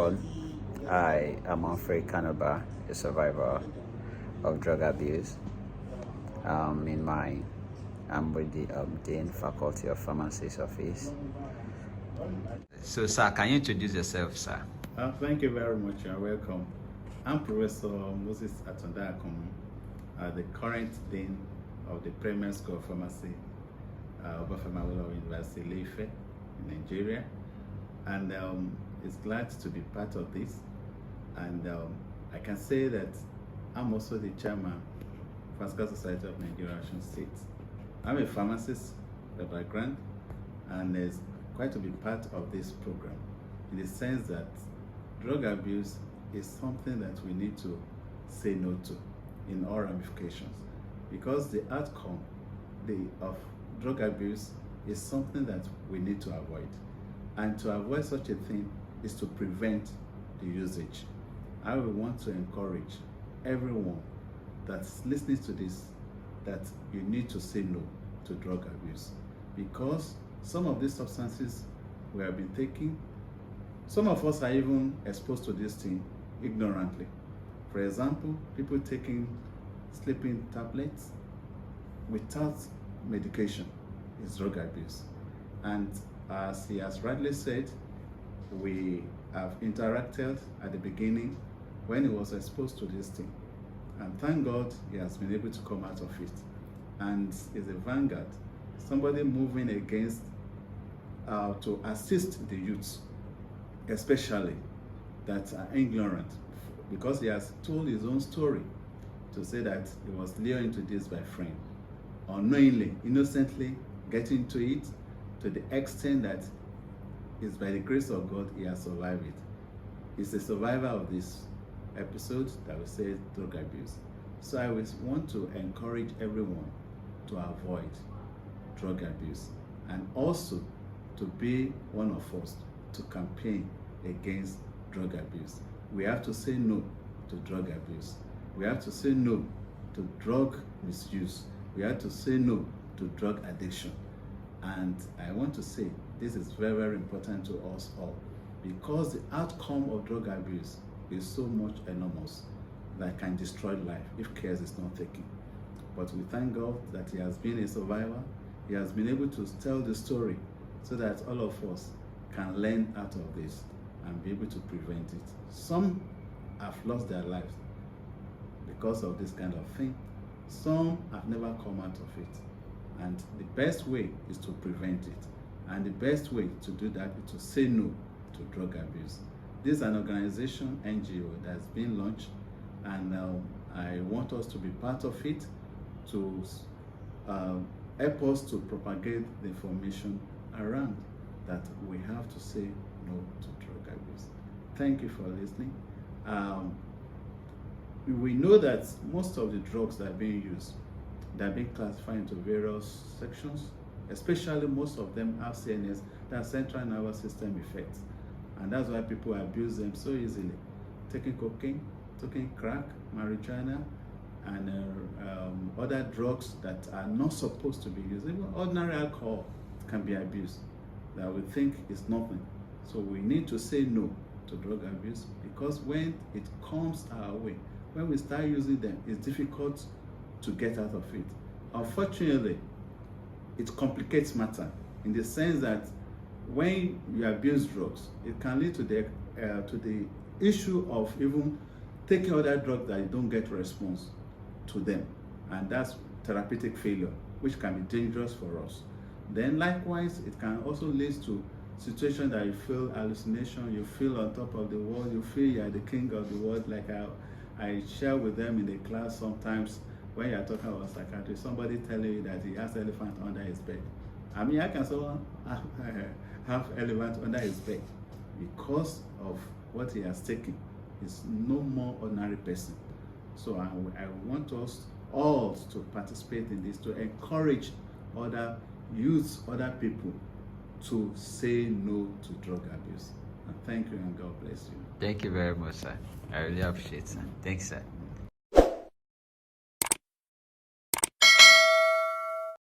all, I am Akanmu, a survivor of drug abuse. I'm with the Dean Faculty of Pharmacy's office. So, sir, can you introduce yourself, sir? Thank you very much. You're welcome. I'm Professor Akanmu, the current Dean of the Premier School of Pharmacy, Akanmu University, Ife, in Nigeria, and it's glad to be part of this. And I can say that I'm also the chairman of Pharmaceutical Society of Nigeria, Osun State. I'm a pharmacist by background, and it's quite to be part of this program in the sense that drug abuse is something that we need to say no to in all ramifications, because the outcome of drug abuse is something that we need to avoid. And to avoid such a thing is to prevent the usage. I will want to encourage everyone that's listening to this that you need to say no to drug abuse, because some of these substances we have been taking, some of us are even exposed to this thing ignorantly. For example, people taking sleeping tablets without medication is drug abuse. And as he has rightly said, we have interacted at the beginning when he was exposed to this thing. And thank God he has been able to come out of it. And is a vanguard, somebody moving against to assist the youths, especially that are ignorant, because he has told his own story to say that he was lured into this by friend, unknowingly, innocently getting into it to the extent that it's by the grace of God he has survived it. He's a survivor of this episode that we say drug abuse. So I always want to encourage everyone to avoid drug abuse, and also to be one of us to campaign against drug abuse. We have to say no to drug abuse. We have to say no to drug misuse. We have to say no to drug addiction. And I want to say this is very, very important to us all, because the outcome of drug abuse is so much enormous that can destroy life if care is not taken. But we thank God that he has been a survivor. He has been able to tell the story so that all of us can learn out of this and be able to prevent it. Some have lost their lives because of this kind of thing. Some have never come out of it. And the best way is to prevent it. And the best way to do that is to say no to drug abuse. This is an organization, NGO, that's been launched, and I want us to be part of it to help us to propagate the information around that we have to say no to drug abuse. Thank you for listening. We know that most of the drugs that are being used, they're being classified into various sections, especially most of them have CNS, that's central nervous system effects. And that's why people abuse them so easily. Taking cocaine, taking crack, marijuana, and other drugs that are not supposed to be used. Even ordinary alcohol can be abused, that we think is nothing. So we need to say no to drug abuse, because when it comes our way, when we start using them, it's difficult to get out of it. Unfortunately, it complicates matter in the sense that when you abuse drugs, it can lead to the issue of even taking other drugs that you don't get response to them, and that's therapeutic failure, which can be dangerous for us. Then likewise, it can also lead to situation that you feel hallucination, you feel on top of the world, you feel you are the king of the world. Like I share with them in the class sometimes, when you're talking about psychiatry, somebody telling you that he has elephant under his bed. I mean, I can someone have elephant under his bed because of what he has taken. He's no more ordinary person. So I want us all to participate in this, to encourage other youths, other people to say no to drug abuse. And thank you, and God bless you. Thank you very much, sir. I really appreciate it, sir. Thanks, sir.